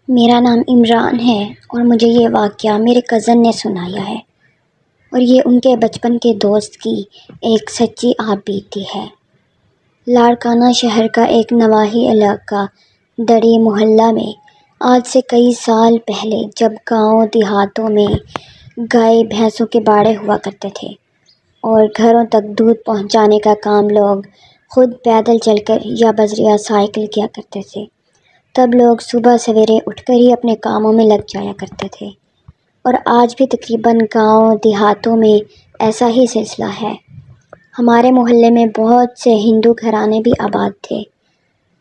میرا نام عمران ہے اور مجھے یہ واقعہ میرے کزن نے سنایا ہے اور یہ ان کے بچپن کے دوست کی ایک سچی آپ بیتی ہے۔ لاڑکانہ شہر کا ایک نواحی علاقہ دڑی محلہ میں آج سے کئی سال پہلے جب گاؤں دیہاتوں میں گائے بھینسوں کے باڑے ہوا کرتے تھے اور گھروں تک دودھ پہنچانے کا کام لوگ خود پیدل چل کر یا بذریعہ سائیکل کیا کرتے تھے، تب لوگ صبح سویرے اٹھ کر ہی اپنے کاموں میں لگ جایا کرتے تھے، اور آج بھی تقریباً گاؤں دیہاتوں میں ایسا ہی سلسلہ ہے۔ ہمارے محلے میں بہت سے ہندو گھرانے بھی آباد تھے،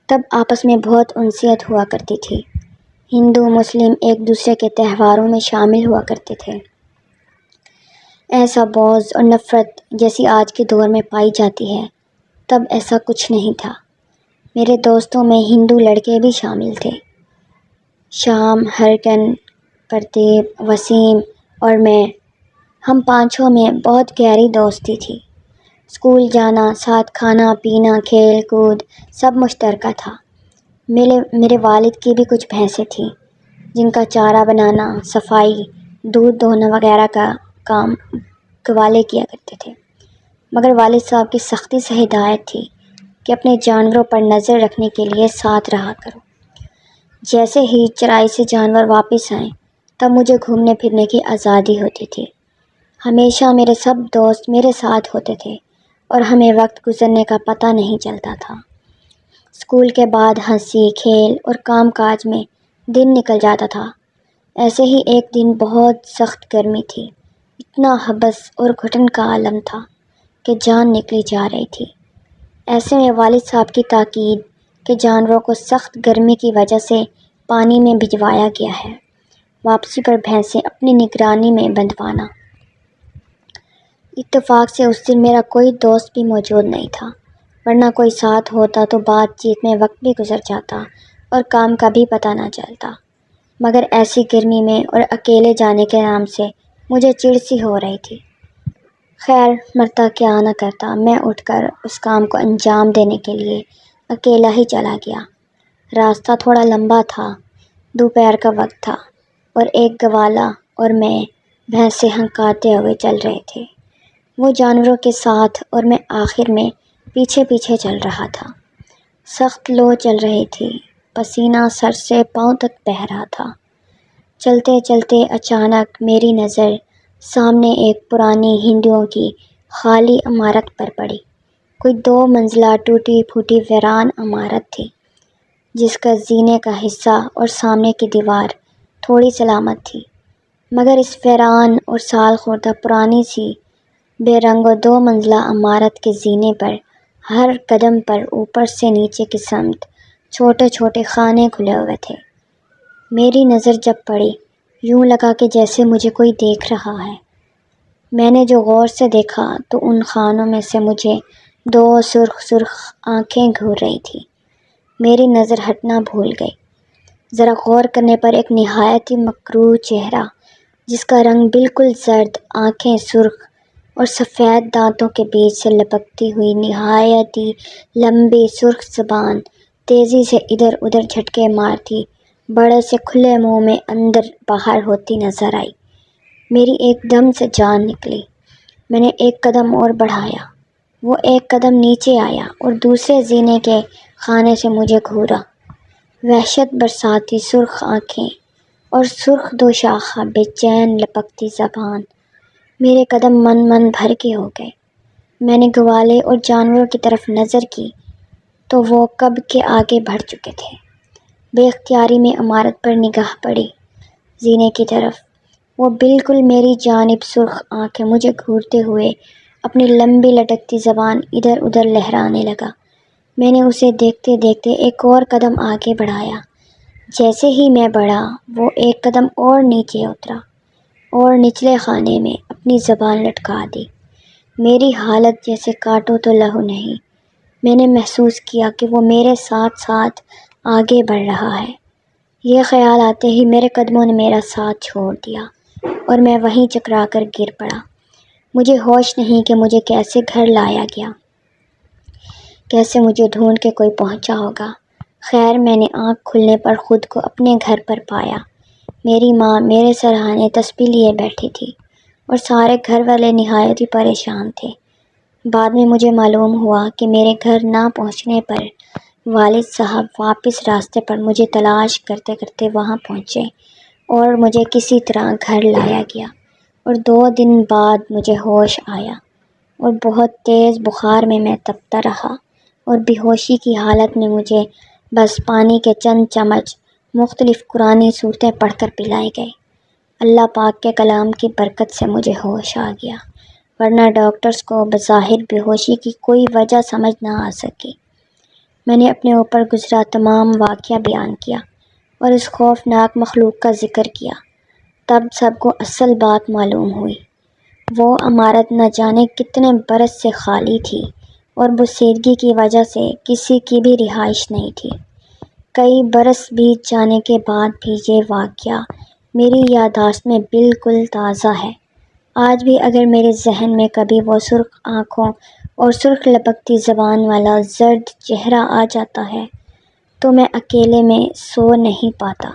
تب آپس میں بہت انسیت ہوا کرتی تھی۔ ہندو مسلم ایک دوسرے کے تہواروں میں شامل ہوا کرتے تھے۔ ایسا بغض اور نفرت جیسی آج کے دور میں پائی جاتی ہے، تب ایسا کچھ نہیں تھا۔ میرے دوستوں میں ہندو لڑکے بھی شامل تھے۔ شام، ہرگن، پردیپ، وسیم اور میں، ہم پانچوں میں بہت گہری دوستی تھی۔ اسکول جانا، ساتھ کھانا پینا، کھیل کود سب مشترکہ تھا۔ میرے والد کی بھی کچھ بھینسیں تھیں جن کا چارہ بنانا، صفائی، دودھ دہنا وغیرہ کا کام گوالے کیا کرتے تھے، مگر والد صاحب کی سختی سے ہدایت تھی کہ اپنے جانوروں پر نظر رکھنے کے لیے ساتھ رہا کرو۔ جیسے ہی چرائی سے جانور واپس آئیں تب مجھے گھومنے پھرنے کی آزادی ہوتی تھی۔ ہمیشہ میرے سب دوست میرے ساتھ ہوتے تھے اور ہمیں وقت گزرنے کا پتہ نہیں چلتا تھا۔ اسکول کے بعد ہنسی کھیل اور کام کاج میں دن نکل جاتا تھا۔ ایسے ہی ایک دن بہت سخت گرمی تھی، اتنا حبس اور گھٹن کا عالم تھا کہ جان نکلی جا رہی تھی۔ ایسے میں والد صاحب کی تاکید کہ جانوروں کو سخت گرمی کی وجہ سے پانی میں بھجوایا گیا ہے، واپسی پر بھینسیں اپنی نگرانی میں بندھوانا۔ اتفاق سے اس دن میرا کوئی دوست بھی موجود نہیں تھا، ورنہ کوئی ساتھ ہوتا تو بات چیت میں وقت بھی گزر جاتا اور کام کا بھی پتہ نہ چلتا، مگر ایسی گرمی میں اور اکیلے جانے کے نام سے مجھے چڑ سی ہو رہی تھی۔ خیر، مرتا کیا نہ کرتا، میں اٹھ کر اس کام کو انجام دینے کے لیے اکیلا ہی چلا گیا۔ راستہ تھوڑا لمبا تھا، دوپہر کا وقت تھا اور ایک گوالا اور میں بھینسیں ہنکاتے ہوئے چل رہے تھے، وہ جانوروں کے ساتھ اور میں آخر میں پیچھے پیچھے چل رہا تھا۔ سخت لو چل رہی تھی، پسینہ سر سے پاؤں تک بہہ رہا تھا۔ چلتے چلتے اچانک میری نظر سامنے ایک پرانی ہندوؤں کی خالی عمارت پر پڑی۔ کوئی 2 منزلہ ٹوٹی پھوٹی ویران عمارت تھی جس کا زینے کا حصہ اور سامنے کی دیوار تھوڑی سلامت تھی، مگر اس ویران اور سال خوردہ پرانی سی بے رنگ و 2 منزلہ عمارت کے زینے پر ہر قدم پر اوپر سے نیچے کی سمت چھوٹے چھوٹے خانے کھلے ہوئے تھے۔ میری نظر جب پڑی، یوں لگا کہ جیسے مجھے کوئی دیکھ رہا ہے۔ میں نے جو غور سے دیکھا تو ان خانوں میں سے مجھے 2 سرخ سرخ آنکھیں گھور رہی تھیں۔ میری نظر ہٹنا بھول گئی۔ ذرا غور کرنے پر ایک نہایت ہی مکروہ چہرہ جس کا رنگ بالکل زرد، آنکھیں سرخ اور سفید دانتوں کے بیچ سے لپکتی ہوئی نہایت ہی لمبی سرخ زبان تیزی سے ادھر ادھر جھٹکے مارتی بڑے سے کھلے منہ میں اندر باہر ہوتی نظر آئی۔ میری ایک دم سے جان نکلی۔ میں نے ایک قدم اور بڑھایا، وہ ایک قدم نیچے آیا اور دوسرے زینے کے خانے سے مجھے گھورا۔ وحشت برساتی سرخ آنکھیں اور سرخ دوشاخہ بے چین لپکتی زبان، میرے قدم من بھر کے ہو گئے۔ میں نے گوالے اور جانوروں کی طرف نظر کی تو وہ کب کے آگے بڑھ چکے تھے۔ بے اختیاری میں عمارت پر نگاہ پڑی، زینے کی طرف۔ وہ بالکل میری جانب سرخ آنکھیں مجھے گھورتے ہوئے اپنی لمبی لٹکتی زبان ادھر ادھر لہرانے لگا۔ میں نے اسے دیکھتے دیکھتے ایک اور قدم آگے بڑھایا۔ جیسے ہی میں بڑھا، وہ ایک قدم اور نیچے اترا اور نچلے خانے میں اپنی زبان لٹکا دی۔ میری حالت جیسے کاٹو تو لہو نہیں۔ میں نے محسوس کیا کہ وہ میرے ساتھ ساتھ آگے بڑھ رہا ہے۔ یہ خیال آتے ہی میرے قدموں نے میرا ساتھ چھوڑ دیا اور میں وہیں چکرا کر گر پڑا۔ مجھے ہوش نہیں کہ مجھے کیسے گھر لایا گیا، کیسے مجھے ڈھونڈ کے کوئی پہنچا ہوگا۔ خیر میں نے آنکھ کھلنے پر خود کو اپنے گھر پر پایا۔ میری ماں میرے سرہانے تسبیح لیے بیٹھی تھی اور سارے گھر والے نہایت ہی پریشان تھے۔ بعد میں مجھے معلوم ہوا کہ میرے گھر نہ پہنچنے پر والد صاحب واپس راستے پر مجھے تلاش کرتے کرتے وہاں پہنچے اور مجھے کسی طرح گھر لایا گیا، اور 2 دن بعد مجھے ہوش آیا اور بہت تیز بخار میں تپتا رہا، اور بے ہوشی کی حالت میں مجھے بس پانی کے چند چمچ مختلف قرآنی صورتیں پڑھ کر پلائے گئے۔ اللہ پاک کے کلام کی برکت سے مجھے ہوش آ گیا، ورنہ ڈاکٹرز کو بظاہر بے ہوشی کی کوئی وجہ سمجھ نہ آ سکی۔ میں نے اپنے اوپر گزرا تمام واقعہ بیان کیا اور اس خوفناک مخلوق کا ذکر کیا۔ تب سب کو اصل بات معلوم ہوئی۔ وہ عمارت نہ جانے کتنے برس سے خالی تھی اور بوسیدگی کی وجہ سے کسی کی بھی رہائش نہیں تھی۔ کئی برس بیت جانے کے بعد بھی یہ واقعہ میری یادداشت میں بالکل تازہ ہے۔ آج بھی اگر میرے ذہن میں کبھی وہ سرخ آنکھوں اور سرخ لپکتی زبان والا زرد چہرہ آ جاتا ہے تو میں اکیلے میں سو نہیں پاتا۔